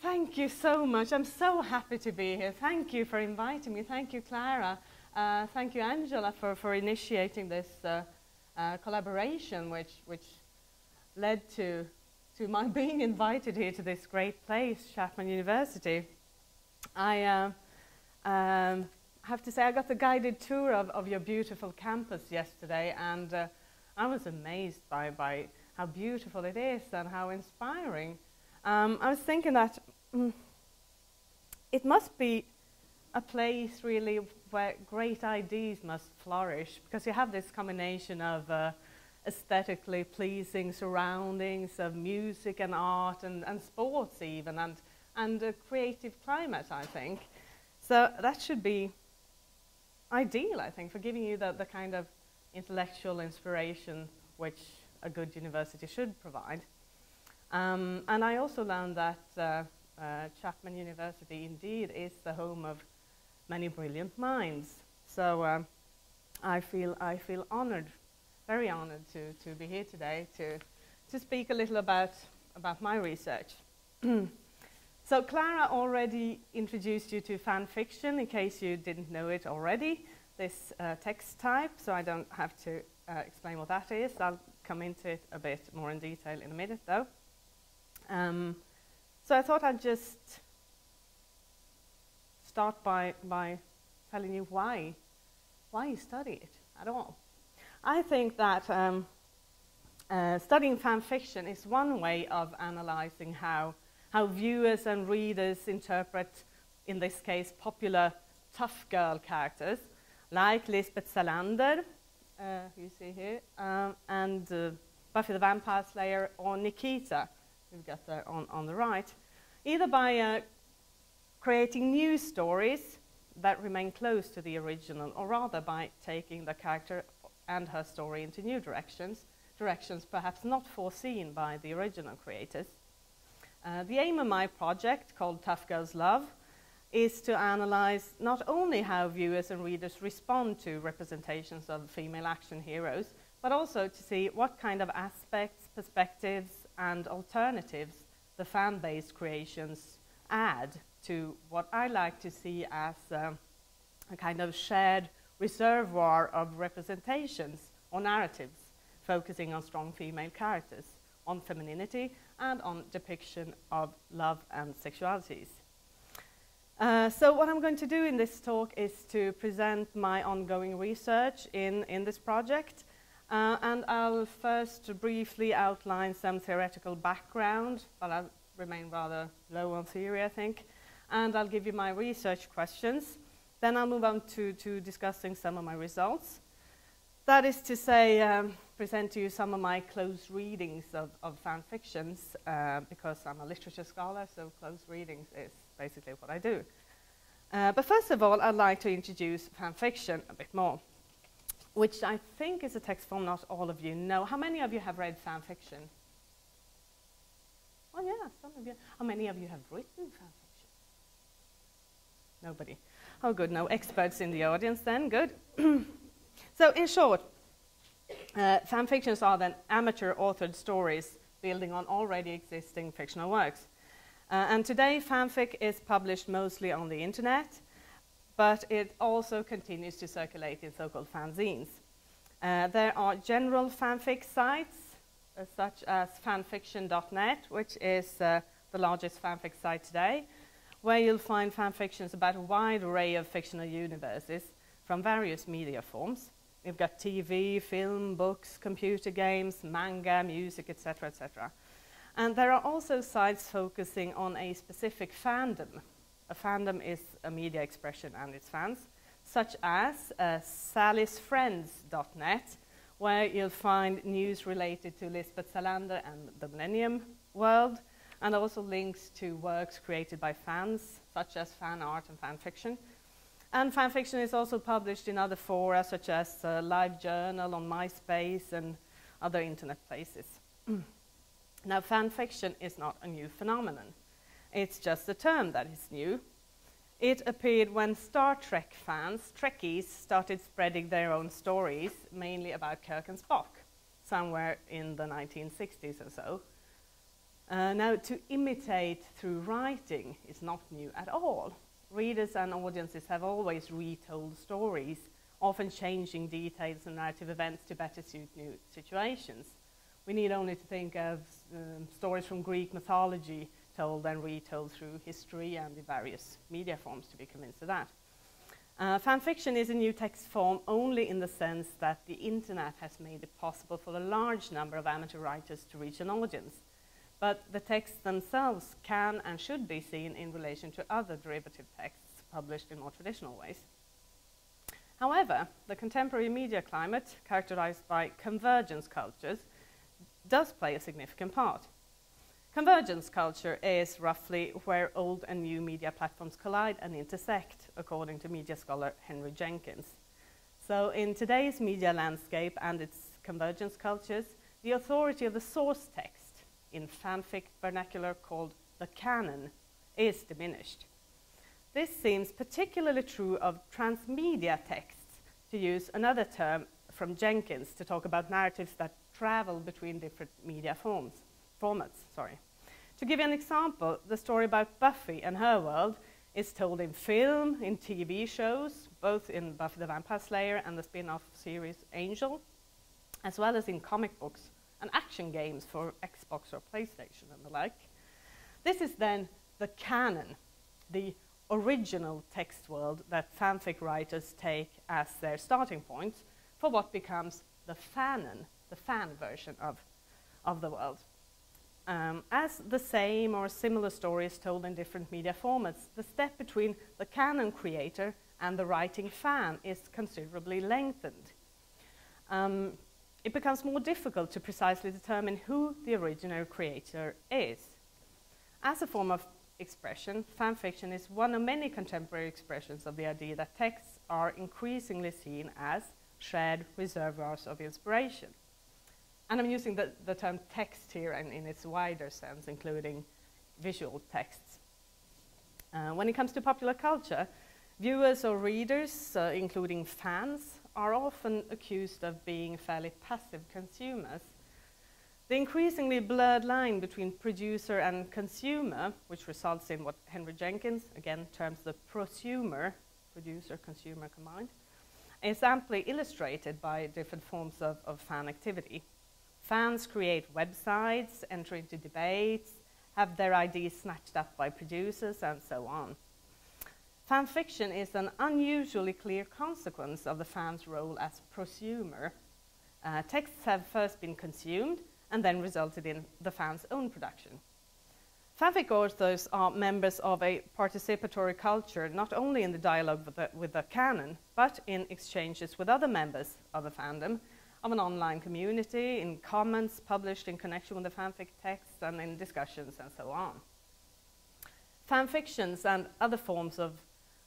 Thank you so much. I'm so happy to be here. Thank you for inviting me. Thank you, Clara. Thank you, Angela, for initiating this collaboration, which led to my being invited here to this great place, Chapman University. I have to say I got the guided tour of your beautiful campus yesterday, and I was amazed by how beautiful it is and how inspiring. I was thinking that it must be a place really where great ideas must flourish, because you have this combination of aesthetically pleasing surroundings of music and art and sports even, and a creative climate, I think. So that should be ideal, I think, for giving you the kind of intellectual inspiration which a good university should provide. And I also learned that Chapman University indeed is the home of many brilliant minds. So I feel honored, very honored to be here today to speak a little about my research. So Clara already introduced you to fan fiction, in case you didn't know it already, this text type, so I don't have to explain what that is. I'll come into it a bit more in detail in a minute, though. So I thought I'd just start by telling you why you study it at all. I think that studying fan fiction is one way of analyzing how viewers and readers interpret, in this case, popular tough girl characters, like Lisbeth Salander, you see here, and Buffy the Vampire Slayer, or Nikita, we've got there on the right, either by creating new stories that remain close to the original, or rather by taking the character and her story into new directions perhaps not foreseen by the original creators. The aim of my project, called Tough Girls Love, is to analyze not only how viewers and readers respond to representations of female action heroes, but also to see what kind of aspects, perspectives, and alternatives the fan-based creations add to what I like to see as a kind of shared reservoir of representations or narratives focusing on strong female characters, on femininity, and on depiction of love and sexualities. So what I'm going to do in this talk is to present my ongoing research in this project, and I'll first briefly outline some theoretical background, but I'll remain rather low on theory, I think, and I'll give you my research questions. Then I'll move on to discussing some of my results. That is to say, present to you some of my close readings of fan fictions, because I'm a literature scholar, so close readings is basically what I do. But first of all, I'd like to introduce fan fiction a bit more, which I think is a text form not all of you know. How many of you have read fan fiction? Oh yeah, some of you. How many of you have written fan fiction? Nobody. Oh good, no experts in the audience then, good. So in short, fan fictions are then amateur authored stories building on already existing fictional works. And today fanfic is published mostly on the internet, but it also continues to circulate in so-called fanzines. There are general fanfic sites, such as fanfiction.net, which is the largest fanfic site today, where you'll find fanfictions about a wide array of fictional universes from various media forms. You've got TV, film, books, computer games, manga, music, etc., etc. And there are also sites focusing on a specific fandom. A fandom is a media expression and its fans, such as sallysfriends.net, where you'll find news related to Lisbeth Salander and the Millennium world, and also links to works created by fans, such as fan art and fan fiction. And fan fiction is also published in other fora, such as LiveJournal on MySpace and other internet places. Now, fan fiction is not a new phenomenon. It's just a term that is new. It appeared when Star Trek fans, Trekkies, started spreading their own stories, mainly about Kirk and Spock, somewhere in the 1960s or so. Now, to imitate through writing is not new at all. Readers and audiences have always retold stories, often changing details and narrative events to better suit new situations. We need only to think of stories from Greek mythology told and retold through history and the various media forms to be convinced of that. Fan fiction is a new text form only in the sense that the internet has made it possible for a large number of amateur writers to reach an audience. But the texts themselves can and should be seen in relation to other derivative texts published in more traditional ways. However, the contemporary media climate, characterized by convergence cultures, does play a significant part. Convergence culture is roughly where old and new media platforms collide and intersect, according to media scholar Henry Jenkins. So in today's media landscape and its convergence cultures, the authority of the source text, in fanfic vernacular called the canon, is diminished. This seems particularly true of transmedia texts, to use another term from Jenkins to talk about narratives that travel between different media formats. To give you an example, the story about Buffy and her world is told in film, in TV shows, both in Buffy the Vampire Slayer and the spin-off series Angel, as well as in comic books and action games for Xbox or PlayStation and the like. This is then the canon, the original text world that fanfic writers take as their starting point for what becomes the fanon, the fan version of the world. As the same or similar story is told in different media formats, the step between the canon creator and the writing fan is considerably lengthened. It becomes more difficult to precisely determine who the original creator is. As a form of expression, fan fiction is one of many contemporary expressions of the idea that texts are increasingly seen as shared reservoirs of inspiration. And I'm using the term text here in its wider sense, including visual texts. When it comes to popular culture, viewers or readers, including fans, are often accused of being fairly passive consumers. The increasingly blurred line between producer and consumer, which results in what Henry Jenkins, again, terms the prosumer, producer-consumer combined, is amply illustrated by different forms of fan activity. Fans create websites, enter into debates, have their ideas snatched up by producers, and so on. Fan fiction is an unusually clear consequence of the fan's role as prosumer. Texts have first been consumed and then resulted in the fan's own production. Fanfic authors are members of a participatory culture, not only in the dialogue with the canon, but in exchanges with other members of the fandom, of an online community, in comments published in connection with the fanfic text, and in discussions, and so on. Fanfictions and other forms of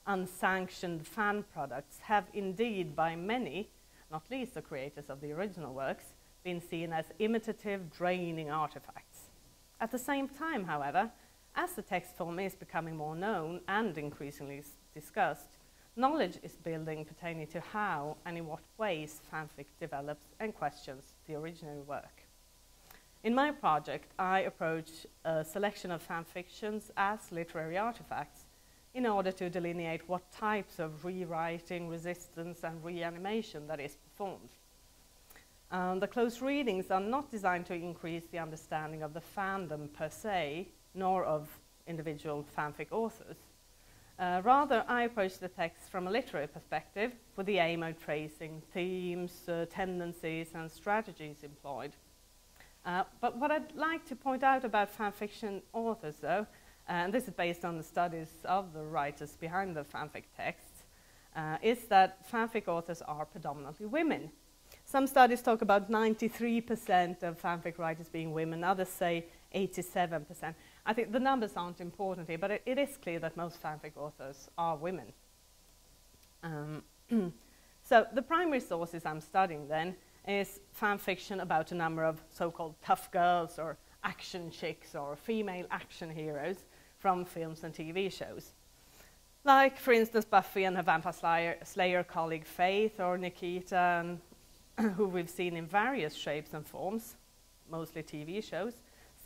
unsanctioned fan products have indeed, by many, not least the creators of the original works, been seen as imitative, draining artifacts. At the same time, however, as the text form is becoming more known and increasingly discussed, knowledge is building pertaining to how and in what ways fanfic develops and questions the original work. In my project, I approach a selection of fanfictions as literary artifacts in order to delineate what types of rewriting, resistance, and reanimation that is performed. The close readings are not designed to increase the understanding of the fandom per se, nor of individual fanfic authors. Rather, I approach the text from a literary perspective with the aim of tracing themes, tendencies, and strategies employed. But what I'd like to point out about fanfiction authors, though, and this is based on the studies of the writers behind the fanfic texts, is that fanfic authors are predominantly women. Some studies talk about 93% of fanfic writers being women, others say 87%. I think the numbers aren't important here, but it is clear that most fanfic authors are women. So the primary sources I'm studying then is fanfiction about a number of so-called tough girls or action chicks or female action heroes from films and TV shows. Like, for instance, Buffy and her Vampire Slayer colleague Faith, or Nikita, and who we've seen in various shapes and forms, mostly TV shows,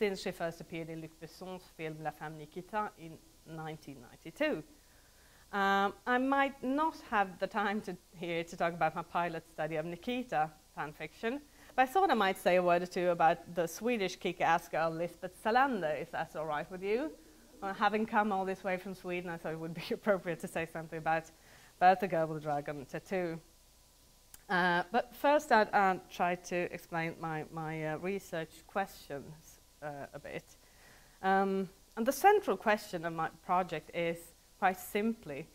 since she first appeared in Luc Besson's film La Femme Nikita in 1992. I might not have the time here to talk about my pilot study of Nikita fanfiction, but I thought I might say a word or two about the Swedish kick-ass girl Lisbeth Salander, if that's all right with you. Having come all this way from Sweden, I thought it would be appropriate to say something about the girl with the dragon tattoo. But first I'll try to explain my research questions a bit. And the central question of my project is, quite simply,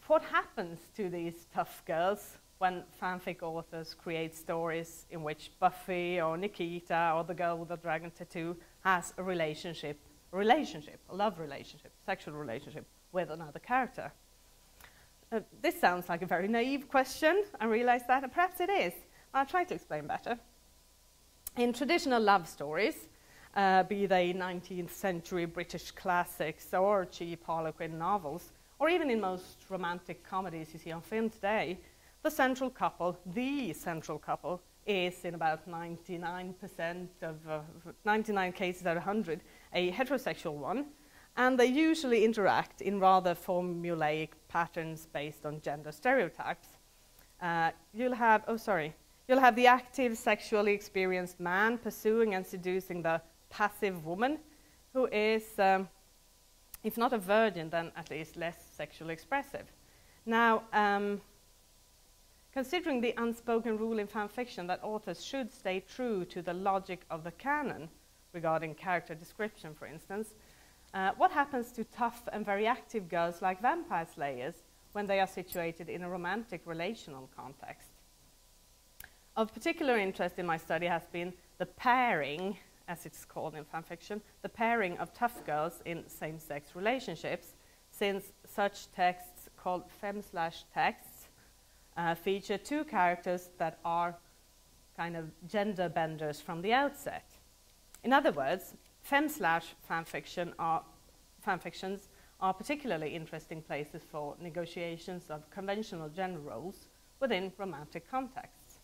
what happens to these tough girls when fanfic authors create stories in which Buffy or Nikita or the girl with the dragon tattoo has a relationship, a love relationship, sexual relationship with another character? This sounds like a very naive question, I realize that, and perhaps it is. I'll try to explain better. In traditional love stories, be they 19th century British classics or cheap Harlequin novels, or even in most romantic comedies you see on film today, the central couple is in about 99% of 99 cases out of 100 a heterosexual one, and they usually interact in rather formulaic patterns based on gender stereotypes. You'll have the active, sexually experienced man pursuing and seducing the passive woman, who is, if not a virgin, then at least less sexually expressive. Now, considering the unspoken rule in fan fiction that authors should stay true to the logic of the canon regarding character description, for instance, what happens to tough and very active girls like vampire slayers when they are situated in a romantic relational context? Of particular interest in my study has been the pairing, as it's called in fanfiction, the pairing of tough girls in same-sex relationships, since such texts called femme/texts feature two characters that are kind of gender benders from the outset. In other words, femme/fanfictions are particularly interesting places for negotiations of conventional gender roles within romantic contexts.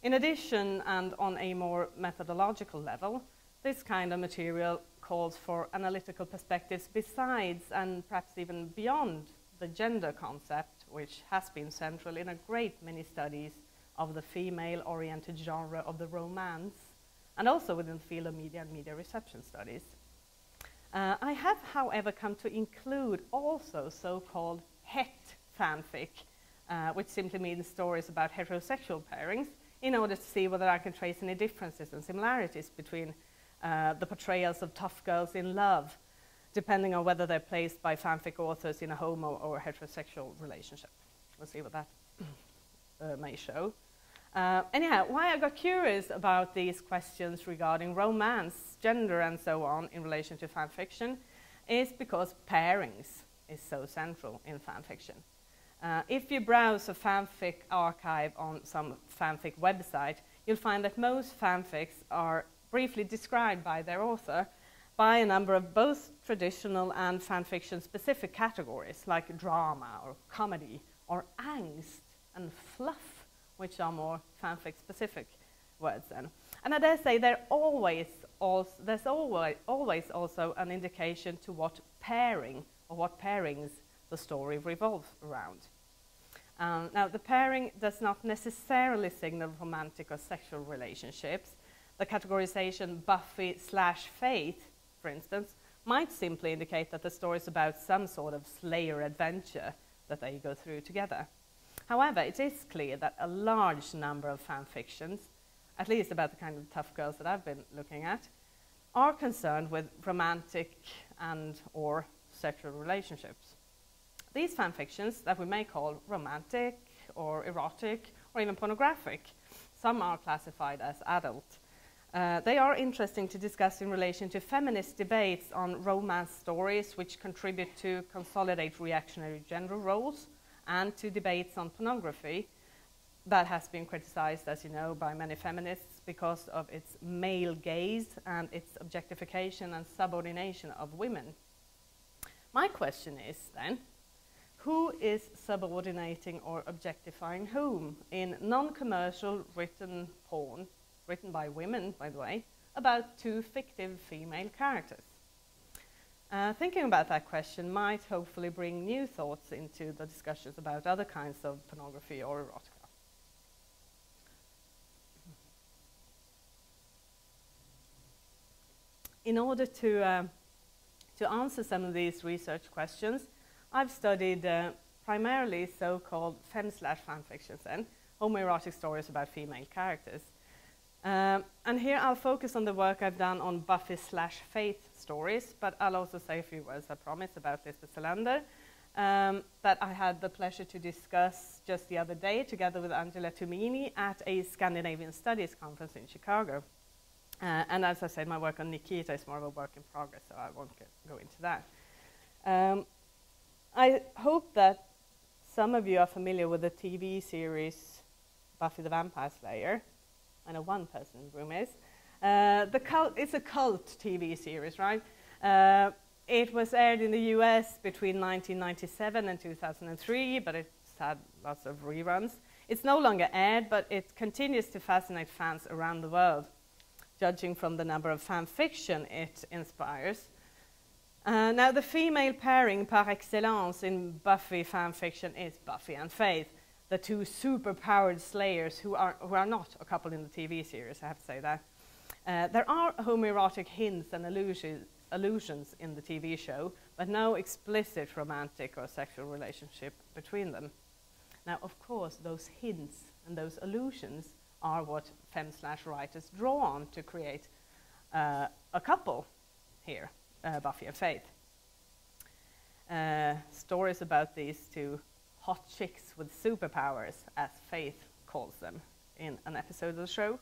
In addition, and on a more methodological level, this kind of material calls for analytical perspectives besides and perhaps even beyond the gender concept, which has been central in a great many studies of the female-oriented genre of the romance, and also within the field of media and media reception studies. I have, however, come to include also so-called het fanfic, which simply means stories about heterosexual pairings, in order to see whether I can trace any differences and similarities between the portrayals of tough girls in love, depending on whether they're placed by fanfic authors in a homo or a heterosexual relationship. We'll see what that may show. Anyhow, why I got curious about these questions regarding romance, gender, and so on in relation to fan fiction is because pairings is so central in fan fiction. If you browse a fanfic archive on some fanfic website, you'll find that most fanfics are briefly described by their author by a number of both traditional and fanfiction-specific categories, like drama or comedy or angst and fluff, which are more fanfic-specific words then. And I dare say there's always also an indication to what pairing or what pairings the story revolves around. Now, the pairing does not necessarily signal romantic or sexual relationships. The categorization Buffy/Faith, for instance, might simply indicate that the story is about some sort of slayer adventure that they go through together. However, it is clear that a large number of fan fictions, at least about the kind of tough girls that I've been looking at, are concerned with romantic and or sexual relationships. These fan fictions that we may call romantic or erotic or even pornographic, some are classified as adult. They are interesting to discuss in relation to feminist debates on romance stories which contribute to consolidate reactionary gender roles, and to debates on pornography that has been criticized, as you know, by many feminists because of its male gaze and its objectification and subordination of women. My question is then, who is subordinating or objectifying whom in non-commercial written porn, written by women, by the way, about two fictive female characters? Thinking about that question might hopefully bring new thoughts into the discussions about other kinds of pornography or erotica. In order to answer some of these research questions, I've studied primarily so-called fem/fanfictions and homoerotic stories about female characters. And here I'll focus on the work I've done on Buffy/Faith stories, but I'll also say a few words, I promise, about Lisbeth Salander, that I had the pleasure to discuss just the other day together with Angela Tumini at a Scandinavian Studies conference in Chicago. And as I said, my work on Nikita is more of a work in progress, so I won't go into that. I hope that some of you are familiar with the TV series Buffy the Vampire Slayer. I know one person in the room is. It's a cult TV series, right? It was aired in the US between 1997 and 2003, but it's had lots of reruns. It's no longer aired, but it continues to fascinate fans around the world, judging from the number of fan fiction it inspires. Now, the female pairing par excellence in Buffy fan fiction is Buffy and Faith, the two super-powered slayers who are not a couple in the TV series, I have to say that. There are homoerotic hints and allusions in the TV show, but no explicit romantic or sexual relationship between them. Now, of course, those hints and those allusions are what fem/writers draw on to create a couple here, Buffy and Faith. Stories about these two hot chicks with superpowers, as Faith calls them in an episode of the show.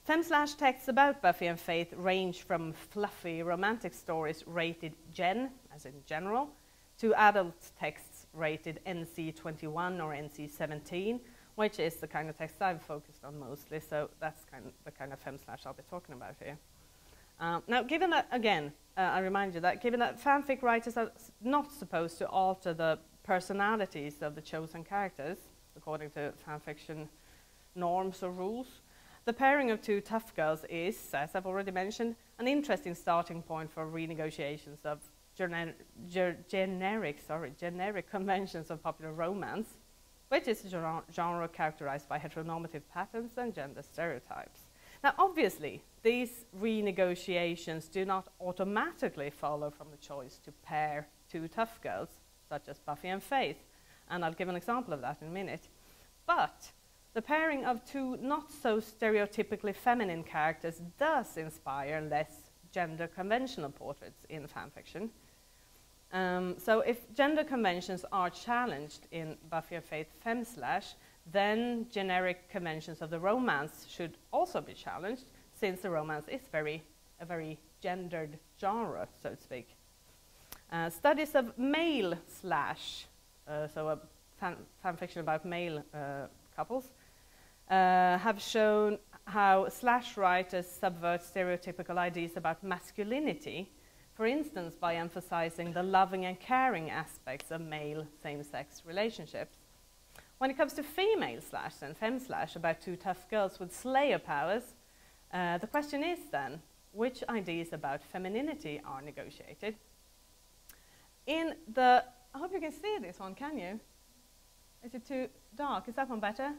Fem/texts about Buffy and Faith range from fluffy romantic stories rated Gen, as in general, to adult texts rated NC-21 or NC-17, which is the kind of text I've focused on mostly, so that's the kind of fem/ I'll be talking about here. Now, given that, again, I remind you that given that fanfic writers are not supposed to alter the personalities of the chosen characters, according to fanfiction norms or rules, the pairing of two tough girls is, as I've already mentioned, an interesting starting point for renegotiations of generic conventions of popular romance, which is a genre characterized by heteronormative patterns and gender stereotypes. Now, obviously, these renegotiations do not automatically follow from the choice to pair two tough girls, such as Buffy and Faith, and I'll give an example of that in a minute. But the pairing of two not so stereotypically feminine characters does inspire less gender conventional portraits in fanfiction. So if gender conventions are challenged in Buffy and Faith fem/, then generic conventions of the romance should also be challenged, since the romance is a very gendered genre, so to speak. Studies of male/, so a fanfiction about male couples, have shown how / writers subvert stereotypical ideas about masculinity, for instance, by emphasizing the loving and caring aspects of male same-sex relationships. When it comes to female/ and fem/ about two tough girls with slayer powers, the question is then, which ideas about femininity are negotiated? I hope you can see this one, can you? Is it too dark? Is that one better?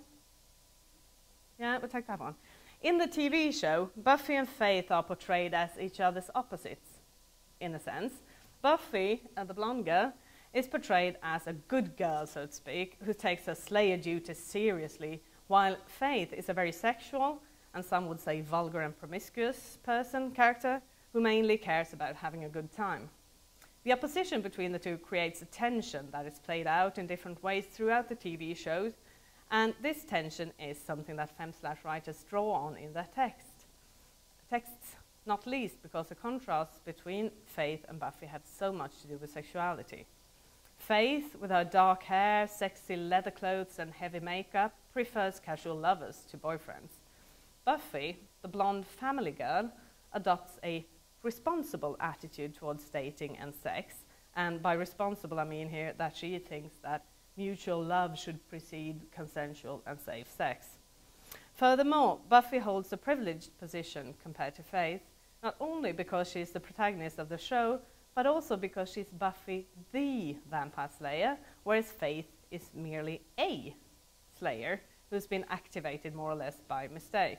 Yeah, we'll take that one. In the TV show, Buffy and Faith are portrayed as each other's opposites, in a sense. Buffy, the blonde girl, is portrayed as a good girl, so to speak, who takes her slayer duties seriously, while Faith is a very sexual, and some would say vulgar and promiscuous character, who mainly cares about having a good time. The opposition between the two creates a tension that is played out in different ways throughout the TV shows, and this tension is something that fem/ writers draw on in their texts, not least because the contrasts between Faith and Buffy had so much to do with sexuality. Faith, with her dark hair, sexy leather clothes, and heavy makeup, prefers casual lovers to boyfriends. Buffy, the blonde family girl, adopts a responsible attitude towards dating and sex, and by responsible I mean here that she thinks that mutual love should precede consensual and safe sex. Furthermore, Buffy holds a privileged position compared to Faith, not only because she's the protagonist of the show, but also because she's Buffy the Vampire Slayer, whereas Faith is merely a Slayer who's been activated more or less by mistake.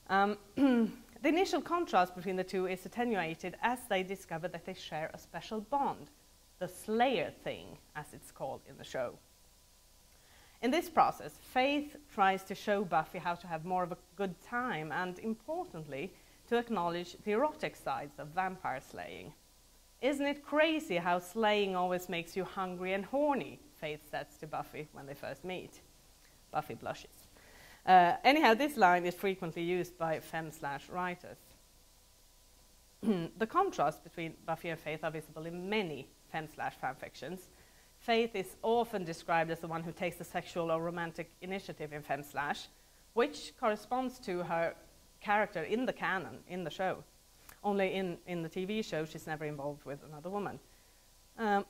The initial contrast between the two is attenuated as they discover that they share a special bond, the Slayer thing, as it's called in the show. In this process, Faith tries to show Buffy how to have more of a good time and, importantly, to acknowledge the erotic sides of vampire slaying. Isn't it crazy how slaying always makes you hungry and horny? Faith says to Buffy when they first meet. Buffy blushes. Anyhow, this line is frequently used by femme/writers. The contrast between Buffy and Faith are visible in many femme/fanfictions. Faith is often described as the one who takes the sexual or romantic initiative in femme/, which corresponds to her character in the canon, in the show. Only in the TV show, she's never involved with another woman.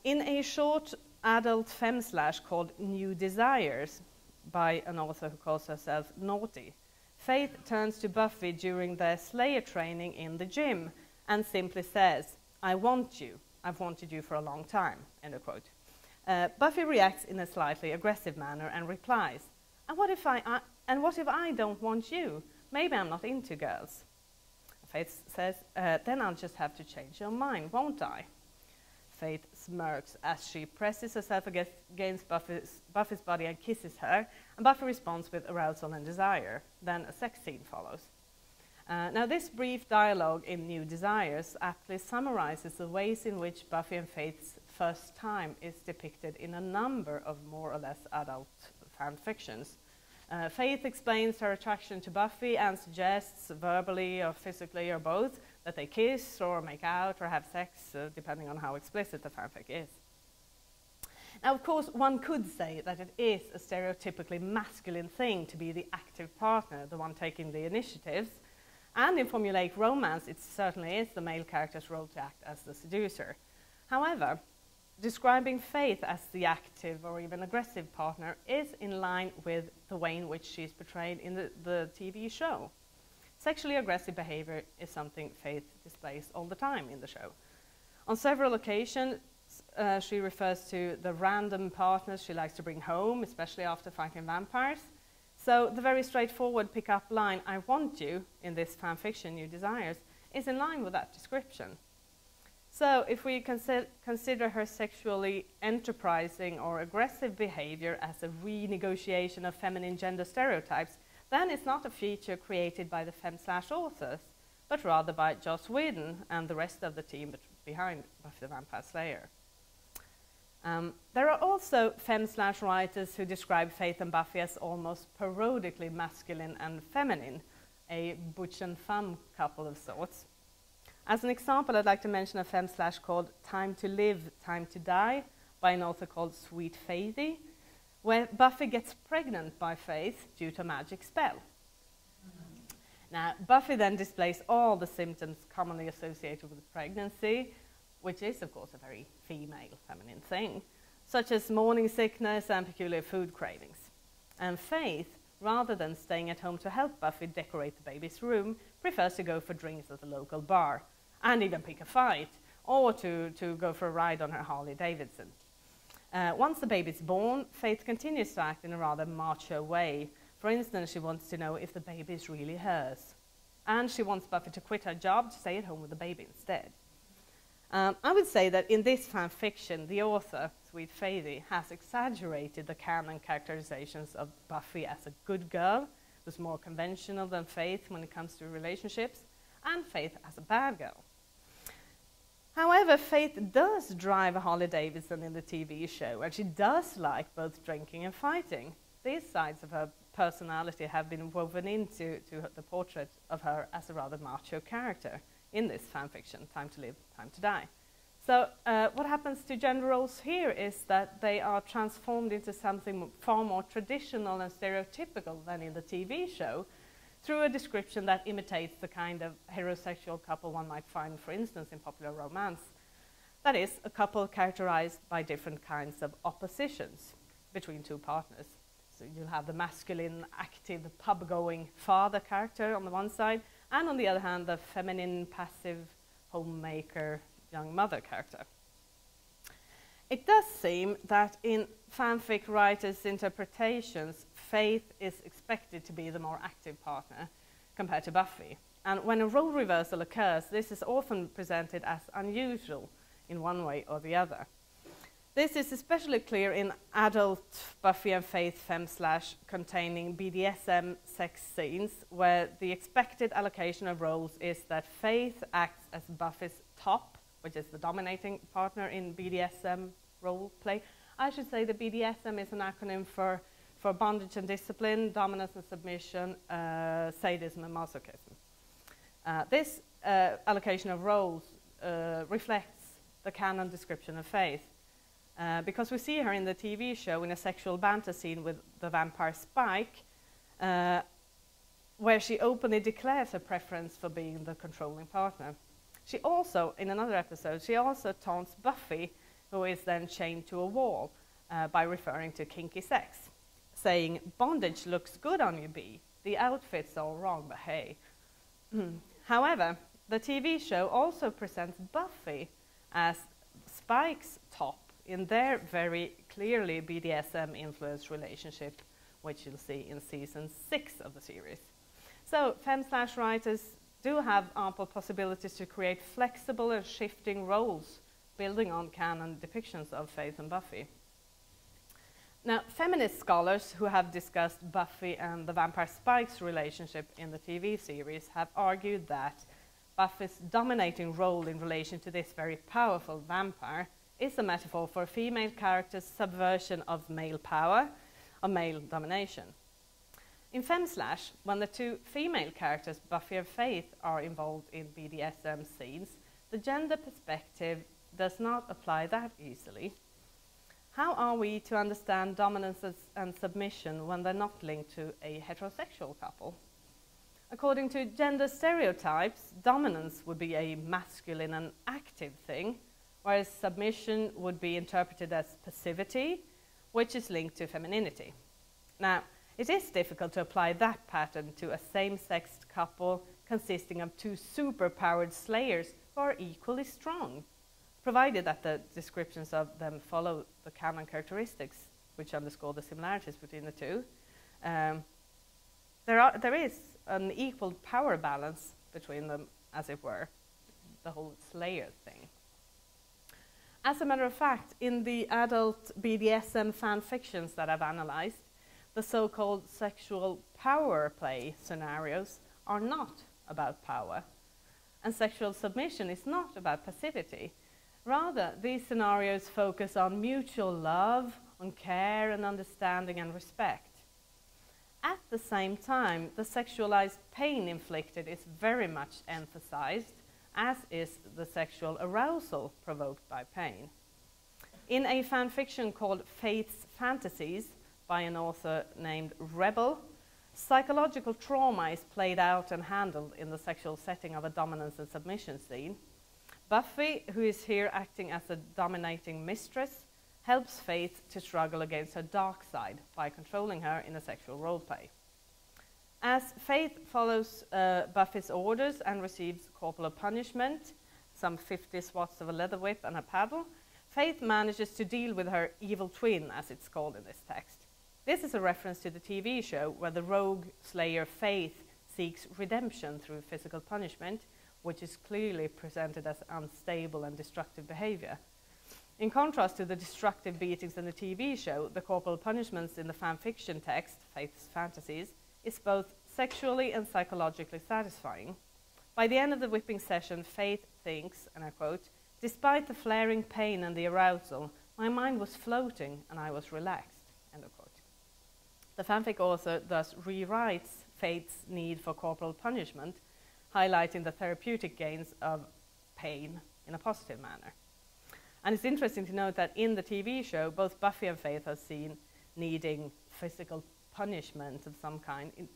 In a short adult femme/ called New Desires, by an author who calls herself Naughty, Faith turns to Buffy during their Slayer training in the gym and simply says, "I want you. I've wanted you for a long time," end of quote. Buffy reacts in a slightly aggressive manner and replies, and what if I don't want you? Maybe I'm not into girls." Faith says, "Then I'll just have to change your mind, won't I?" Faith smirks as she presses herself against Buffy's body and kisses her, and Buffy responds with arousal and desire. Then a sex scene follows. Now, this brief dialogue in New Desires aptly summarizes the ways in which Buffy and Faith's first time is depicted in a number of more or less adult fan fictions. Faith explains her attraction to Buffy and suggests, verbally or physically or both, that they kiss or make out or have sex, depending on how explicit the fanfic is. Now, of course, one could say that it is a stereotypically masculine thing to be the active partner, the one taking the initiatives, and in formulaic romance, it certainly is the male character's role to act as the seducer. However, describing Faith as the active or even aggressive partner is in line with the way in which she's portrayed in the TV show. Sexually aggressive behavior is something Faith displays all the time in the show. On several occasions, she refers to the random partners she likes to bring home, especially after fighting vampires. So the very straightforward pick-up line, "I want you," in this fanfiction, New Desires, is in line with that description. So if we consider her sexually enterprising or aggressive behavior as a renegotiation of feminine gender stereotypes, then it's not a feature created by the femme/authors, but rather by Joss Whedon and the rest of the team behind Buffy the Vampire Slayer. There are also femme/writers who describe Faith and Buffy as almost parodically masculine and feminine, a butch and femme couple of sorts. As an example, I'd like to mention a femme/ called Time to Live, Time to Die by an author called Sweet Faithy, where Buffy gets pregnant by Faith due to a magic spell. Now, Buffy then displays all the symptoms commonly associated with pregnancy, which is, of course, a very female, feminine thing, such as morning sickness and peculiar food cravings. And Faith, rather than staying at home to help Buffy decorate the baby's room, prefers to go for drinks at the local bar, and even pick a fight, or to go for a ride on her Harley Davidson. Once the baby's born, Faith continues to act in a rather macho way. For instance, she wants to know if the baby is really hers. And she wants Buffy to quit her job to stay at home with the baby instead. I would say that in this fan fiction, the author, Sweet Faithy, has exaggerated the canon characterizations of Buffy as a good girl, who's more conventional than Faith when it comes to relationships, and Faith as a bad girl. However, Faith does drive a Harley Davidson in the TV show, and she does like both drinking and fighting. These sides of her personality have been woven into the portrait of her as a rather macho character in this fanfiction, Time to Live, Time to Die. So what happens to gender roles here is that they are transformed into something far more traditional and stereotypical than in the TV show, through a description that imitates the kind of heterosexual couple one might find, for instance, in popular romance. That is, a couple characterized by different kinds of oppositions between two partners. So you'll have the masculine, active, pub-going father character on the one side, and on the other hand, the feminine, passive, homemaker, young mother character. It does seem that in fanfic writers' interpretations, Faith is expected to be the more active partner compared to Buffy. And when a role reversal occurs, this is often presented as unusual in one way or the other. This is especially clear in adult Buffy and Faith femslash containing BDSM sex scenes, where the expected allocation of roles is that Faith acts as Buffy's top, which is the dominating partner in BDSM role play. I should say the BDSM is an acronym for bondage and discipline, dominance and submission, sadism and masochism. This allocation of roles reflects the canon description of Faith, because we see her in the TV show in a sexual banter scene with the vampire Spike, where she openly declares her preference for being the controlling partner. She also, in another episode, she also taunts Buffy, who is then chained to a wall, by referring to kinky sex, saying, "Bondage looks good on you, B. The outfit's all wrong, but hey." However, the TV show also presents Buffy as Spike's top in their very clearly BDSM-influenced relationship, which you'll see in season 6 of the series. So, fem/slash writers do have ample possibilities to create flexible and shifting roles, building on canon depictions of Faith and Buffy. Now, feminist scholars who have discussed Buffy and the vampire Spike's relationship in the TV series have argued that Buffy's dominating role in relation to this very powerful vampire is a metaphor for a female character's subversion of male power, of male domination. In femslash, when the two female characters, Buffy and Faith, are involved in BDSM scenes, the gender perspective does not apply that easily. How are we to understand dominance and submission when they're not linked to a heterosexual couple? According to gender stereotypes, dominance would be a masculine and active thing, whereas submission would be interpreted as passivity, which is linked to femininity. Now, it is difficult to apply that pattern to a same-sexed couple consisting of two superpowered slayers who are equally strong, provided that the descriptions of them follow the canon characteristics, which underscore the similarities between the two. There is an equal power balance between them, as it were, the whole slayer thing. As a matter of fact, in the adult BDSM fan fictions that I've analyzed, the so-called sexual power play scenarios are not about power, and sexual submission is not about passivity. Rather, these scenarios focus on mutual love, on care and understanding and respect. At the same time, the sexualized pain inflicted is very much emphasized, as is the sexual arousal provoked by pain. In a fan fiction called Faith's Fantasies by an author named Rebel, psychological trauma is played out and handled in the sexual setting of a dominance and submission scene. Buffy, who is here acting as a dominating mistress, helps Faith to struggle against her dark side by controlling her in a sexual roleplay. As Faith follows Buffy's orders and receives corporal punishment, some 50 swats of a leather whip and a paddle, Faith manages to deal with her evil twin, as it's called in this text. This is a reference to the TV show where the rogue slayer Faith seeks redemption through physical punishment, which is clearly presented as unstable and destructive behavior. In contrast to the destructive beatings in the TV show, the corporal punishments in the fan fiction text, Faith's Fantasies, is both sexually and psychologically satisfying. By the end of the whipping session, Faith thinks, and I quote, "Despite the flaring pain and the arousal, my mind was floating and I was relaxed," end of quote. The fanfic author thus rewrites Faith's need for corporal punishment, highlighting the therapeutic gains of pain in a positive manner. And it's interesting to note that in the TV show, both Buffy and Faith are seen needing physical punishment of some kind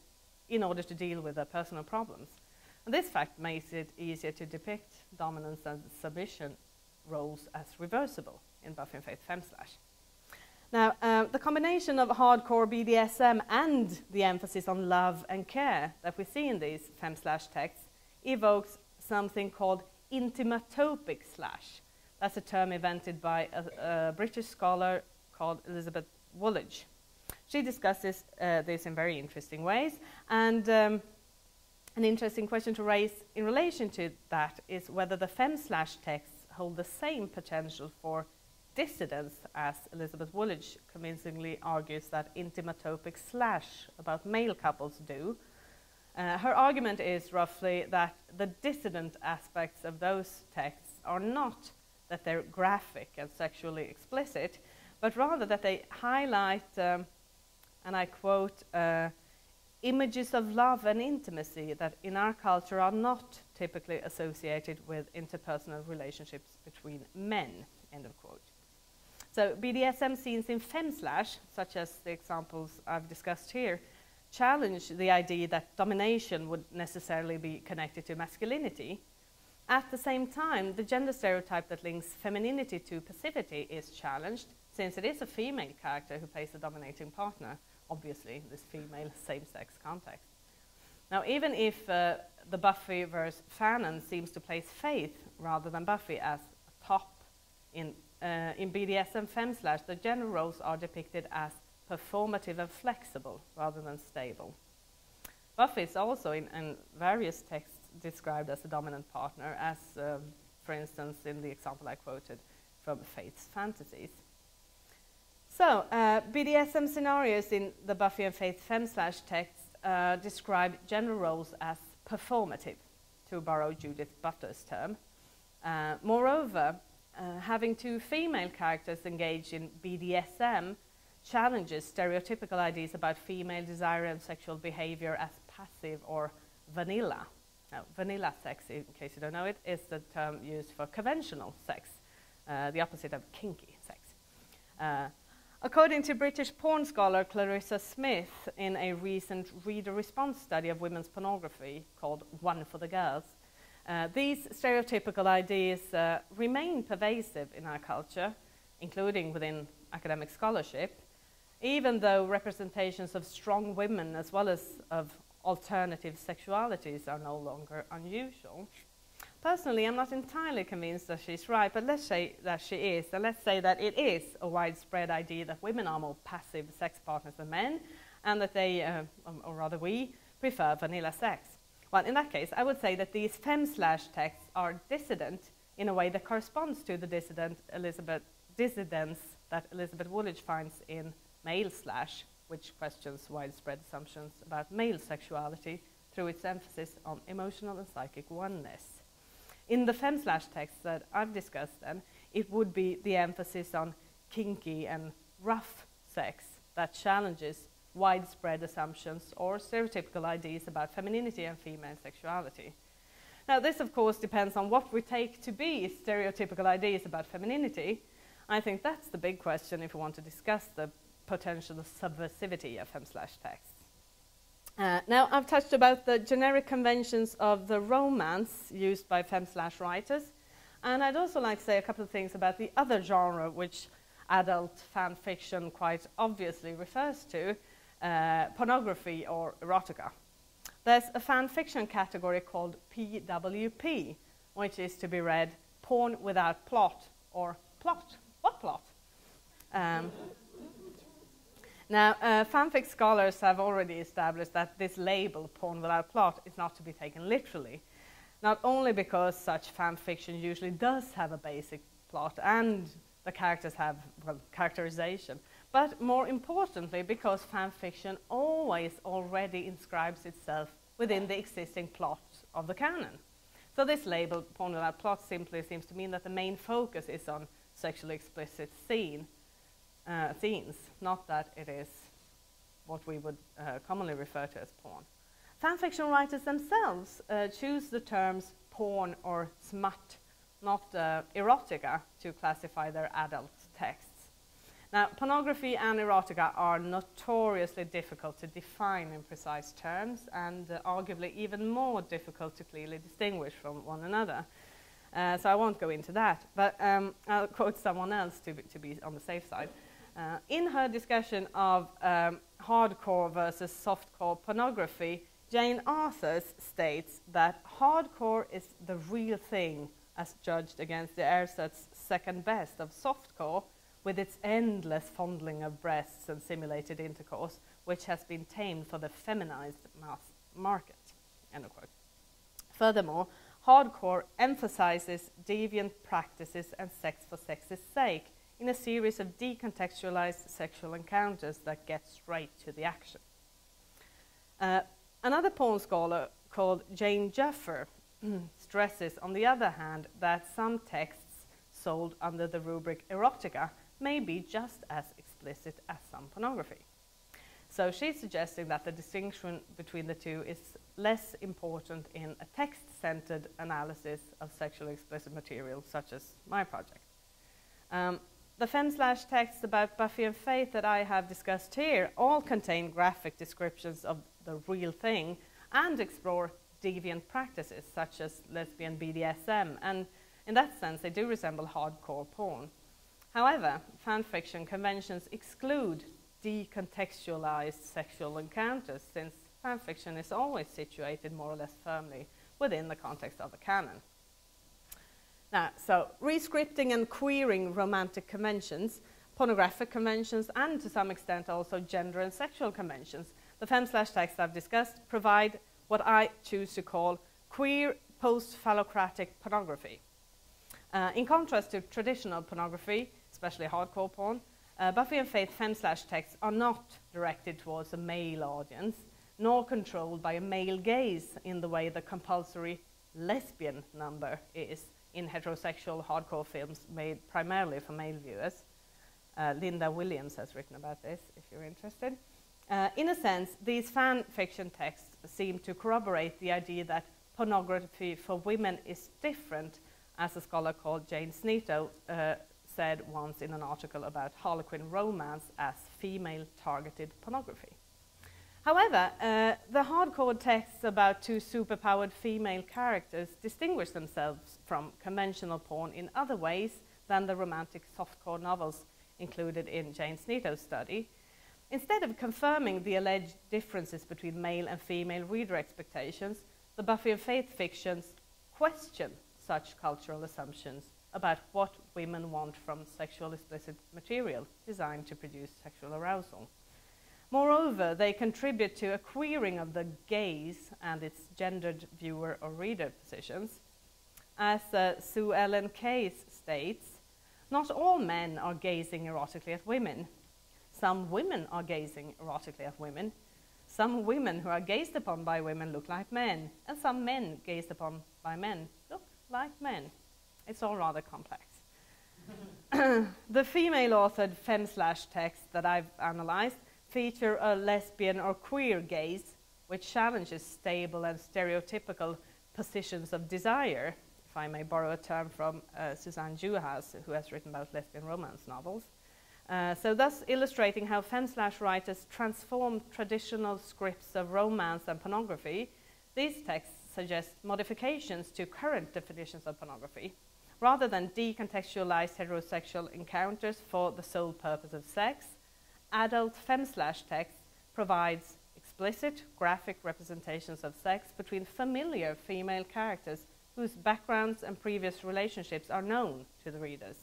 in order to deal with their personal problems. And this fact makes it easier to depict dominance and submission roles as reversible in Buffy and Faith femslash. Now, the combination of hardcore BDSM and the emphasis on love and care that we see in these fem-slash texts evokes something called intimatopic slash. That's a term invented by a British scholar called Lisbeth. She discusses this in very interesting ways, and an interesting question to raise in relation to that is whether the fem-slash texts hold the same potential for dissidence as Elizabeth Woolidge convincingly argues that intimatopic slash about male couples do. Her argument is roughly that the dissident aspects of those texts are not that they're graphic and sexually explicit, but rather that they highlight, and I quote, images of love and intimacy that in our culture are not typically associated with interpersonal relationships between men, end of quote. So BDSM scenes in fem-slash, such as the examples I've discussed here, challenge the idea that domination would necessarily be connected to masculinity. At the same time, the gender stereotype that links femininity to passivity is challenged, since it is a female character who plays the dominating partner, obviously in this female same-sex context. Now, even if the Buffy versus Fanon seems to place Faith rather than Buffy as a top in BDSM fem-slash, the gender roles are depicted as performative and flexible rather than stable. Buffy is also in various texts described as a dominant partner, as for instance in the example I quoted from Faith's Fantasies. So BDSM scenarios in the Buffy and Faith fem-slash texts describe gender roles as performative, to borrow Judith Butler's term. Moreover, having two female characters engage in BDSM challenges stereotypical ideas about female desire and sexual behavior as passive or vanilla. Now, vanilla sex, in case you don't know it, is the term used for conventional sex, the opposite of kinky sex. According to British porn scholar Clarissa Smith, in a recent reader response study of women's pornography called One for the Girls, these stereotypical ideas remain pervasive in our culture, including within academic scholarship, even though representations of strong women as well as of alternative sexualities are no longer unusual. Personally, I'm not entirely convinced that she's right, but let's say that she is, and let's say that it is a widespread idea that women are more passive sex partners than men, and that they, or rather we, prefer vanilla sex. Well, in that case, I would say that these fem-slash texts are dissident in a way that corresponds to the dissidence that Elizabeth Woolidge finds in male-slash, which questions widespread assumptions about male sexuality through its emphasis on emotional and psychic oneness. In the fem-slash texts that I've discussed then, it would be the emphasis on kinky and rough sex that challenges widespread assumptions or stereotypical ideas about femininity and female sexuality. Now, this, of course, depends on what we take to be stereotypical ideas about femininity. I think that's the big question if we want to discuss the potential subversivity of fem-slash texts. Now, I've touched about the generic conventions of the romance used by fem-slash writers, and I'd also like to say a couple of things about the other genre which adult fan fiction quite obviously refers to, pornography or erotica. There's a fan fiction category called PWP, which is to be read porn without plot, or plot. What plot? Now, fanfic scholars have already established that this label, porn without plot, is not to be taken literally. Not only because such fan fiction usually does have a basic plot and the characters have, well, characterization, but more importantly because fan fiction always already inscribes itself within the existing plot of the canon. So this label, porn without plot, simply seems to mean that the main focus is on sexually explicit scenes, not that it is what we would commonly refer to as porn. Fanfiction writers themselves choose the terms porn or smut, not erotica, to classify their adult texts. Now, pornography and erotica are notoriously difficult to define in precise terms and arguably even more difficult to clearly distinguish from one another. So I won't go into that, but I'll quote someone else to be on the safe side. In her discussion of hardcore versus softcore pornography, Jane Authers states that hardcore is the real thing as judged against the ersatz second best of softcore, with its endless fondling of breasts and simulated intercourse, which has been tamed for the feminized mass market. End of quote. Furthermore, hardcore emphasizes deviant practices and sex for sex's sake in a series of decontextualized sexual encounters that get straight to the action. Another porn scholar called Jane Juffer stresses, on the other hand, that some texts sold under the rubric erotica may be just as explicit as some pornography. So she's suggesting that the distinction between the two is less important in a text-centered analysis of sexually explicit material, such as my project. The fem/slash texts about Buffy and Faith that I have discussed here all contain graphic descriptions of the real thing and explore deviant practices such as lesbian BDSM, and in that sense they do resemble hardcore porn. However, fanfiction conventions exclude decontextualized sexual encounters, since fanfiction is always situated more or less firmly within the context of a canon. Now, so rescripting and queering romantic conventions, pornographic conventions, and to some extent also gender and sexual conventions, the fem/slash texts I've discussed provide what I choose to call queer post-phallocratic pornography. In contrast to traditional pornography, especially hardcore porn, Buffy and Faith fem/slash texts are not directed towards a male audience, nor controlled by a male gaze in the way the compulsory lesbian number is in heterosexual hardcore films made primarily for male viewers. Linda Williams has written about this, if you're interested. In a sense, these fan fiction texts seem to corroborate the idea that pornography for women is different, as a scholar called Jane Sneto said once in an article about Harlequin romance as female-targeted pornography. However, the hardcore texts about two superpowered female characters distinguish themselves from conventional porn in other ways than the romantic softcore novels included in Jane Sneto's study. Instead of confirming the alleged differences between male and female reader expectations, the Buffy and Faith fictions question such cultural assumptions about what women want from sexually explicit material designed to produce sexual arousal. Moreover, they contribute to a queering of the gaze and its gendered viewer or reader positions. As Sue Ellen Case states, not all men are gazing erotically at women. Some women are gazing erotically at women. Some women who are gazed upon by women look like men, and some men gazed upon by men look like men. It's all rather complex. The female-authored fem/slash texts that I've analyzed feature a lesbian or queer gaze, which challenges stable and stereotypical positions of desire, if I may borrow a term from Suzanne Juhasz, who has written about lesbian romance novels. So thus illustrating how fem/slash writers transform traditional scripts of romance and pornography, these texts suggest modifications to current definitions of pornography. Rather than decontextualized heterosexual encounters for the sole purpose of sex, adult fem/slash text provides explicit graphic representations of sex between familiar female characters whose backgrounds and previous relationships are known to the readers.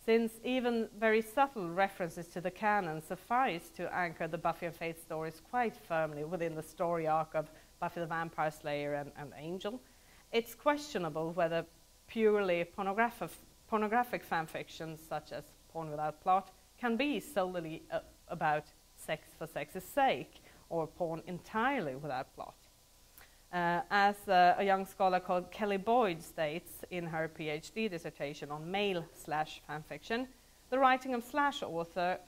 Since even very subtle references to the canon suffice to anchor the Buffy and Faith stories quite firmly within the story arc of Buffy the Vampire Slayer and Angel, it's questionable whether purely pornographic fanfictions such as Porn Without Plot can be solely about sex for sex's sake, or porn entirely without plot. As a young scholar called Kelly Boyd states in her PhD dissertation on male/slash fanfiction, the writing of slash authors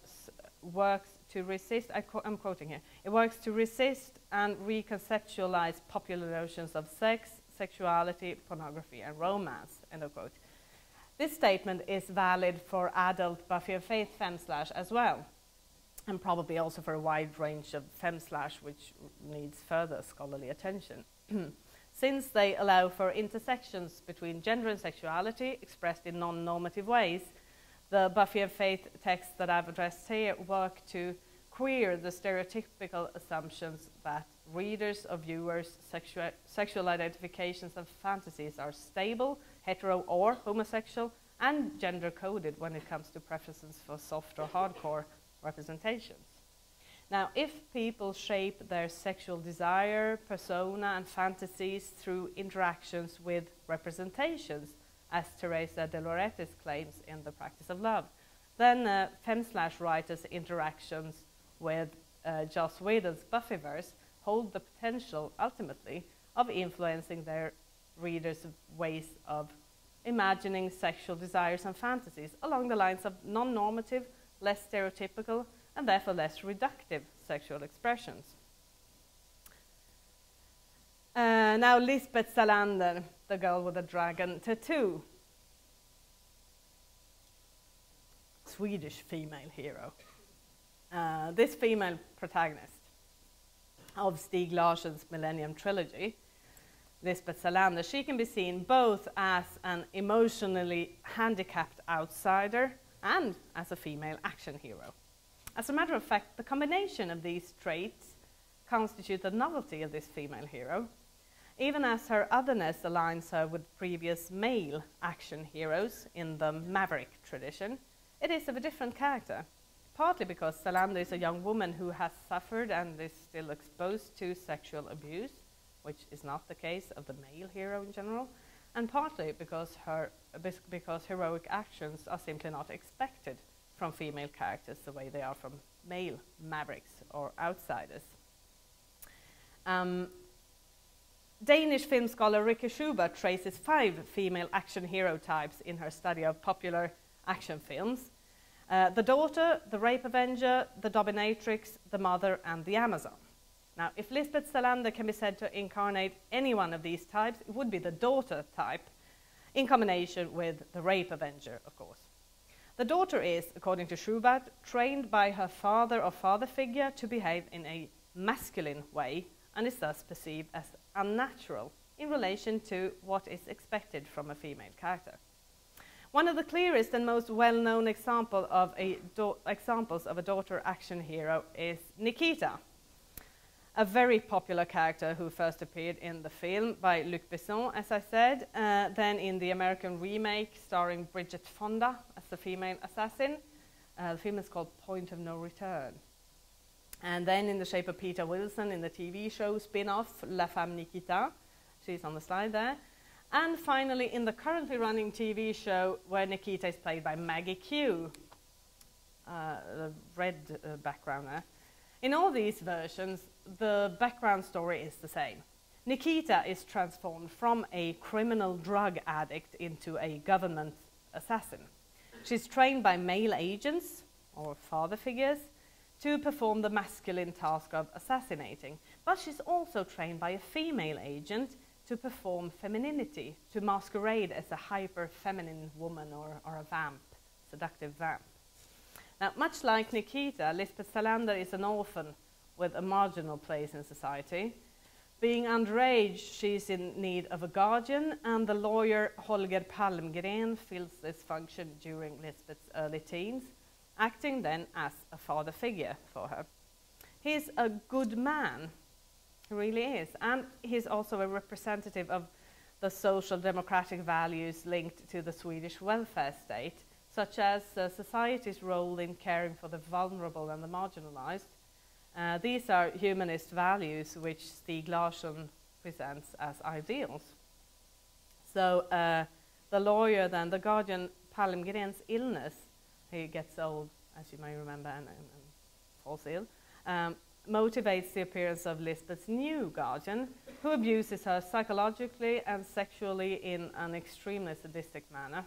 works to resist, I'm quoting here, it works to resist and reconceptualize popular notions of sex, sexuality, pornography, and romance, end of quote. This statement is valid for adult Buffy and Faith fem/slash as well, and probably also for a wide range of fem/slash which needs further scholarly attention. Since they allow for intersections between gender and sexuality expressed in non-normative ways, The Buffy and Faith texts that I've addressed here work to queer the stereotypical assumptions that readers or viewers' sexual identifications and fantasies are stable, hetero or homosexual, and gender-coded when it comes to preferences for soft or hardcore representations. Now, if people shape their sexual desire, persona, and fantasies through interactions with representations, as Teresa de Loretes claims in The Practice of Love, then Femslash writers' interactions with Joss Whedon's Buffyverse hold the potential, ultimately, of influencing their readers' ways of imagining sexual desires and fantasies along the lines of non-normative, less stereotypical, and therefore less reductive sexual expressions. Now Lisbeth Salander, the girl with the dragon tattoo. Swedish female hero. This female protagonist of Stieg Larsson's Millennium Trilogy, Lisbeth Salander, she can be seen both as an emotionally handicapped outsider and as a female action hero. As a matter of fact, the combination of these traits constitute the novelty of this female hero, even as her otherness aligns her with previous male action heroes in the maverick tradition. It is of a different character, partly because Salander is a young woman who has suffered and is still exposed to sexual abuse, which is not the case of the male hero in general, and partly because heroic actions are simply not expected from female characters the way they are from male mavericks or outsiders. Danish film scholar Rikke Schubert traces 5 female action hero types in her study of popular action films. The daughter, the rape avenger, the dominatrix, the mother, and the Amazon. Now, if Lisbeth Salander can be said to incarnate any one of these types, it would be the daughter type, in combination with the rape avenger, of course. The daughter is, according to Schubert, trained by her father or father figure to behave in a masculine way and is thus perceived as unnatural in relation to what is expected from a female character. One of the clearest and most well-known examples of a daughter action hero is Nikita, a very popular character who first appeared in the film by Luc Besson, as I said, then in the American remake starring Bridget Fonda as the female assassin. The film is called Point of No Return. And then in the shape of Peter Wilson in the TV show spin-off La Femme Nikita. She's on the slide there. And finally in the currently running TV show where Nikita is played by Maggie Q, the red background there. In all these versions, the background story is the same. Nikita is transformed from a criminal drug addict into a government assassin. She's trained by male agents, or father figures, to perform the masculine task of assassinating. But she's also trained by a female agent to perform femininity, to masquerade as a hyper-feminine woman or a vamp, seductive vamp. Now, much like Nikita, Lisbeth Salander is an orphan with a marginal place in society. Being underage, she's in need of a guardian, and the lawyer Holger Palmgren fills this function during Lisbeth's early teens, acting then as a father figure for her. He's a good man, he really is, and he's also a representative of the social democratic values linked to the Swedish welfare state, such as society's role in caring for the vulnerable and the marginalized. These are humanist values which Stieg Larsson presents as ideals. So the lawyer then, the guardian Palmgren's illness, he gets old, as you may remember, and falls ill, motivates the appearance of Lisbeth's new guardian, who abuses her psychologically and sexually in an extremely sadistic manner.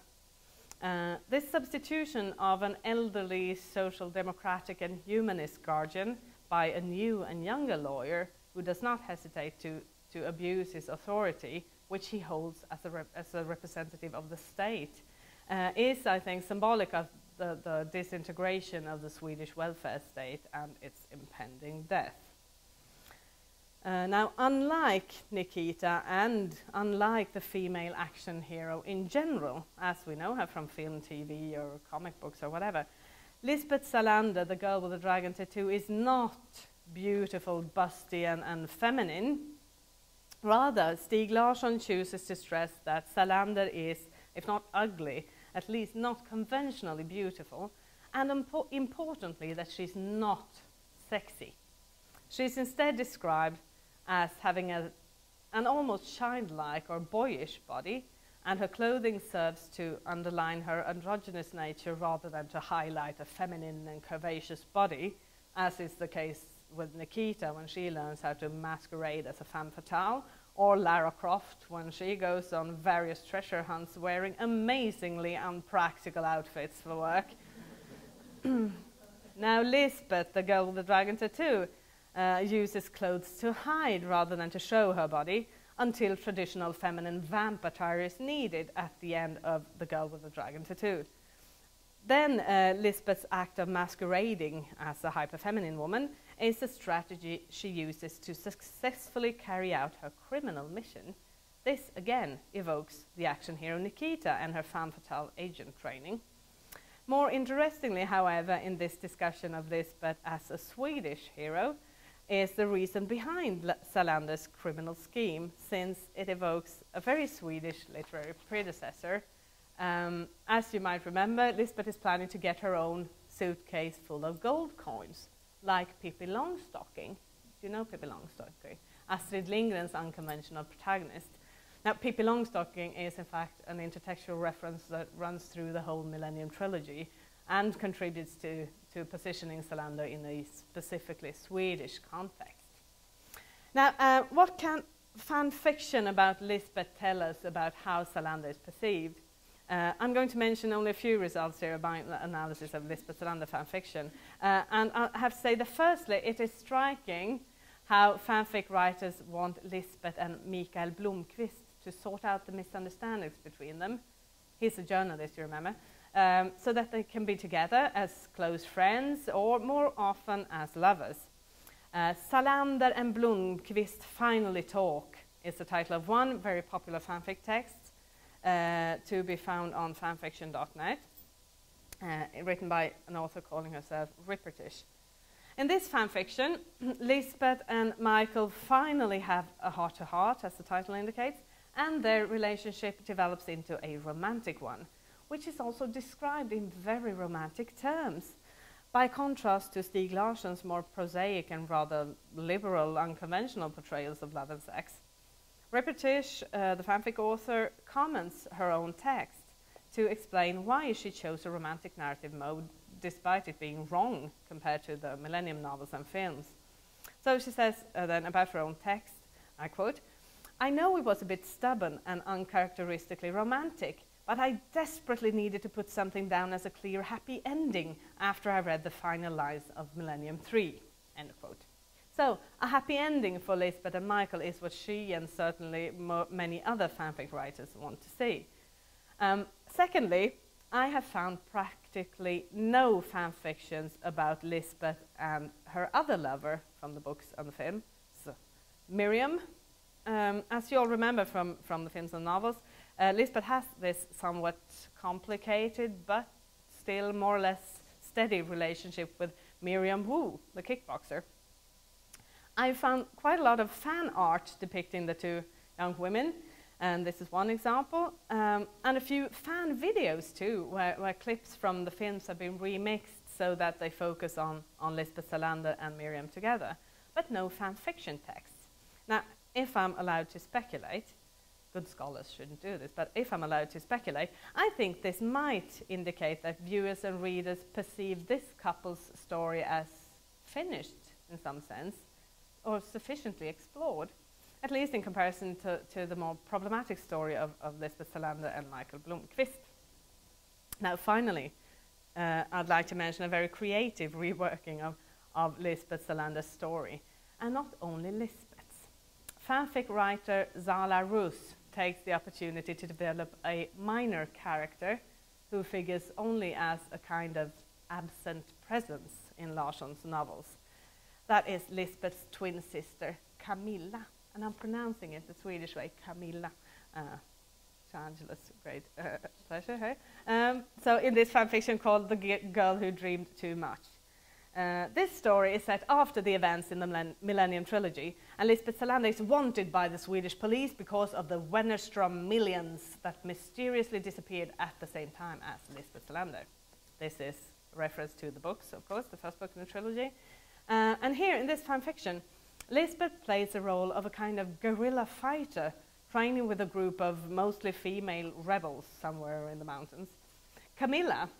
This substitution of an elderly social democratic and humanist guardian by a new and younger lawyer who does not hesitate to abuse his authority, which he holds as a representative of the state, is, I think, symbolic of the disintegration of the Swedish welfare state and its impending death. Now, unlike Nikita and unlike the female action hero in general, as we know her from film, TV, or comic books or whatever, Lisbeth Salander, the girl with the dragon tattoo, is not beautiful, busty, and feminine. Rather, Stieg Larsson chooses to stress that Salander is, if not ugly, at least not conventionally beautiful, and importantly, that she's not sexy. She's instead described as having an almost childlike or boyish body, and her clothing serves to underline her androgynous nature rather than to highlight a feminine and curvaceous body, as is the case with Nikita when she learns how to masquerade as a femme fatale, or Lara Croft when she goes on various treasure hunts wearing amazingly unpractical outfits for work. Now Lisbeth, the girl with the dragon tattoo, uses clothes to hide rather than to show her body, until traditional feminine vamp attire is needed at the end of The Girl with the Dragon Tattoo. Then Lisbeth's act of masquerading as a hyperfeminine woman is a strategy she uses to successfully carry out her criminal mission. This again evokes the action hero Nikita and her femme fatale agent training. More interestingly, however, in this discussion of Lisbeth as a Swedish hero, is the reason behind Salander's criminal scheme, since it evokes a very Swedish literary predecessor. As you might remember, Lisbeth is planning to get her own suitcase full of gold coins, like Pippi Longstocking. Do you know Pippi Longstocking? Astrid Lindgren's unconventional protagonist. Now, Pippi Longstocking is in fact an intertextual reference that runs through the whole Millennium trilogy and contributes to positioning Salander in a specifically Swedish context. Now, what can fan fiction about Lisbeth tell us about how Salander is perceived? I'm going to mention only a few results here about the analysis of Lisbeth Salander fan fiction. And I have to say that firstly, it is striking how fanfic writers want Lisbeth and Mikael Blomqvist to sort out the misunderstandings between them. He's a journalist, you remember. So that they can be together as close friends or more often as lovers. Salander and Blomqvist finally talk is the title of one very popular fanfic text to be found on fanfiction.net, written by an author calling herself Rippertish. In this fanfiction, Lisbeth and Michael finally have a heart-to-heart, as the title indicates, and their relationship develops into a romantic one, which is also described in very romantic terms, by contrast to Stieg Larsson's more prosaic and rather liberal, unconventional portrayals of love and sex. Rippertish, the fanfic author, comments her own text to explain why she chose a romantic narrative mode, despite it being wrong compared to the Millennium novels and films. So she says then about her own text, I quote, "I know it was a bit stubborn and uncharacteristically romantic, but I desperately needed to put something down as a clear, happy ending after I read the final lines of Millennium 3, end quote. So, a happy ending for Lisbeth and Michael is what she and certainly many other fanfic writers want to see. Secondly, I have found practically no fanfictions about Lisbeth and her other lover from the books and the film, so Miriam. As you all remember from the films and novels, Lisbeth has this somewhat complicated but still more or less steady relationship with Miriam Wu, the kickboxer. I found quite a lot of fan art depicting the two young women, and this is one example, and a few fan videos too, where clips from the films have been remixed so that they focus on Lisbeth Salander and Miriam together, but no fan fiction texts. Now, if I'm allowed to speculate, good scholars shouldn't do this, but if I'm allowed to speculate, I think this might indicate that viewers and readers perceive this couple's story as finished in some sense, or sufficiently explored, at least in comparison to the more problematic story of Lisbeth Salander and Michael Blomqvist. Now finally, I'd like to mention a very creative reworking of Lisbeth Salander's story, and not only Lisbeth's. Fanfic writer Zala Rus takes the opportunity to develop a minor character who figures only as a kind of absent presence in Larsson's novels. That is Lisbeth's twin sister, Camilla, and I'm pronouncing it the Swedish way, Camilla. To Angela's great pleasure here. So in this fanfiction called The Girl Who Dreamed Too Much. This story is set after the events in the Millennium Trilogy, and Lisbeth Salander is wanted by the Swedish police because of the Wennerstrom millions that mysteriously disappeared at the same time as Lisbeth Salander. This is a reference to the books, of course, the first book in the trilogy. And here in this fanfiction, Lisbeth plays the role of a kind of guerrilla fighter training with a group of mostly female rebels somewhere in the mountains. Camilla,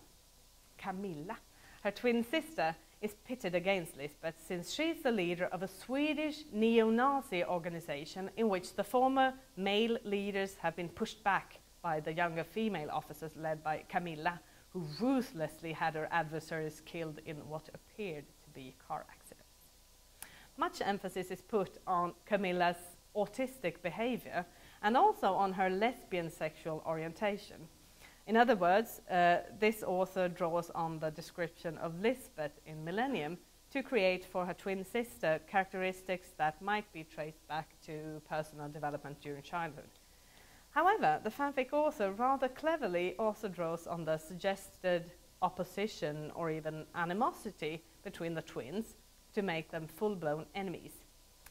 her twin sister, is pitted against Lisbeth since she's the leader of a Swedish neo-Nazi organization in which the former male leaders have been pushed back by the younger female officers led by Camilla, who ruthlessly had her adversaries killed in what appeared to be car accidents. Much emphasis is put on Camilla's autistic behavior and also on her lesbian sexual orientation. In other words, this author draws on the description of Lisbeth in Millennium to create for her twin sister characteristics that might be traced back to personal development during childhood. However, the fanfic author rather cleverly also draws on the suggested opposition or even animosity between the twins to make them full-blown enemies.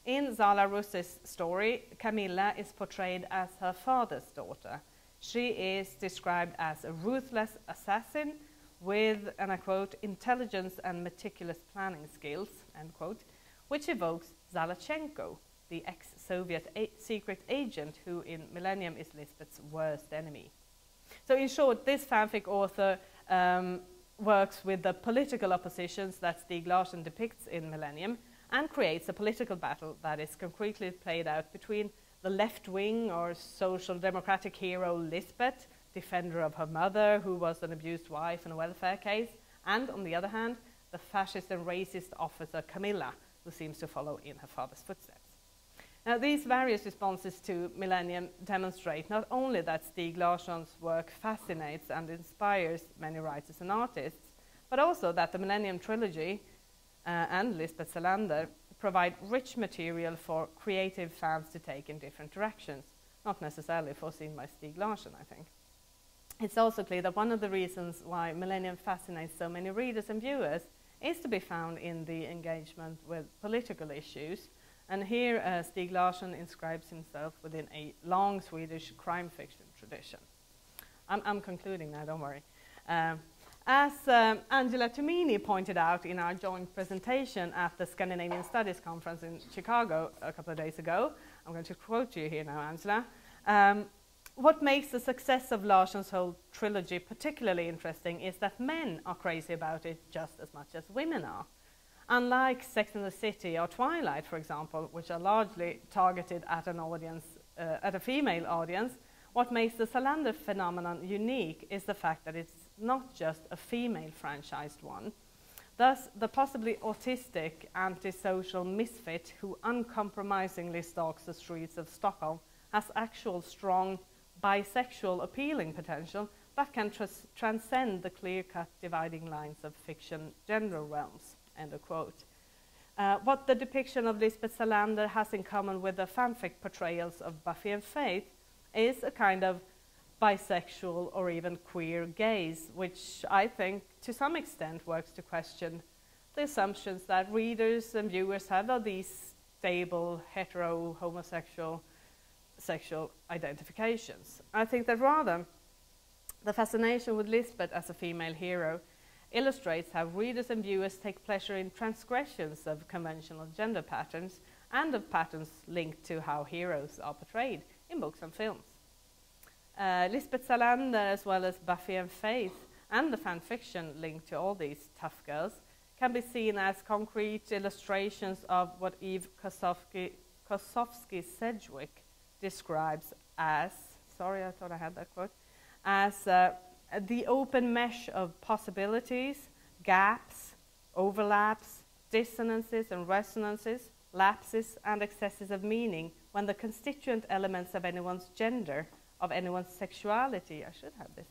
In Zala Russe's story, Camilla is portrayed as her father's daughter. She is described as a ruthless assassin with, and I quote, intelligence and meticulous planning skills, end quote, which evokes Zalachenko, the ex-Soviet secret agent who in Millennium is Lisbeth's worst enemy. So in short, this fanfic author works with the political oppositions that Stieg Larsson depicts in Millennium and creates a political battle that is concretely played out between the left-wing or social democratic hero Lisbeth, defender of her mother who was an abused wife in a welfare case, and on the other hand, the fascist and racist officer Camilla, who seems to follow in her father's footsteps. Now, these various responses to Millennium demonstrate not only that Stieg Larsson's work fascinates and inspires many writers and artists, but also that the Millennium Trilogy and Lisbeth Salander provide rich material for creative fans to take in different directions, not necessarily foreseen by Stieg Larsson, I think. It's also clear that one of the reasons why Millennium fascinates so many readers and viewers is to be found in the engagement with political issues. And here Stieg Larsson inscribes himself within a long Swedish crime fiction tradition. I'm concluding now, don't worry. As Angela Tumini pointed out in our joint presentation at the Scandinavian Studies Conference in Chicago a couple of days ago, I'm going to quote you here now, Angela. What makes the success of Larsson's whole trilogy particularly interesting is that men are crazy about it just as much as women are. Unlike Sex and the City or Twilight, for example, which are largely targeted at an audience, at a female audience, what makes the Salander phenomenon unique is the fact that it's not just a female franchised one. Thus, the possibly autistic, antisocial misfit who uncompromisingly stalks the streets of Stockholm has actual strong bisexual appealing potential that can transcend the clear-cut dividing lines of fiction gender realms. End of quote. What the depiction of Lisbeth Salander has in common with the fanfic portrayals of Buffy and Faith is a kind of bisexual or even queer gaze, which I think to some extent works to question the assumptions that readers and viewers have of these stable, hetero, homosexual sexual identifications. I think that rather the fascination with Lisbeth as a female hero illustrates how readers and viewers take pleasure in transgressions of conventional gender patterns and of patterns linked to how heroes are portrayed in books and films. Lisbeth Salander, as well as Buffy and Faith, and the fan fiction linked to all these tough girls, can be seen as concrete illustrations of what Eve Kosofsky-Sedgwick describes as, sorry, I thought I had that quote, as the open mesh of possibilities, gaps, overlaps, dissonances and resonances, lapses and excesses of meaning when the constituent elements of anyone's gender, of anyone's sexuality, I should have this,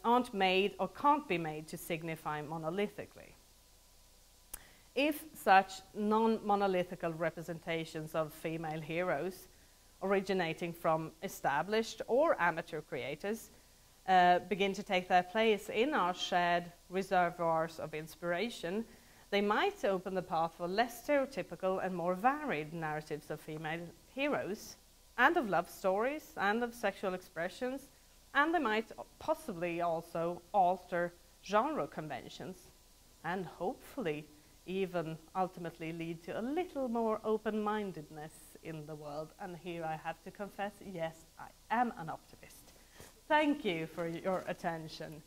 aren't made or can't be made to signify monolithically. if such non-monolithical representations of female heroes originating from established or amateur creators begin to take their place in our shared reservoirs of inspiration, they might open the path for less stereotypical and more varied narratives of female heroes, and of love stories, and of sexual expressions, and they might possibly also alter genre conventions, and hopefully even ultimately lead to a little more open-mindedness in the world. And here I have to confess, yes, I am an optimist. Thank you for your attention.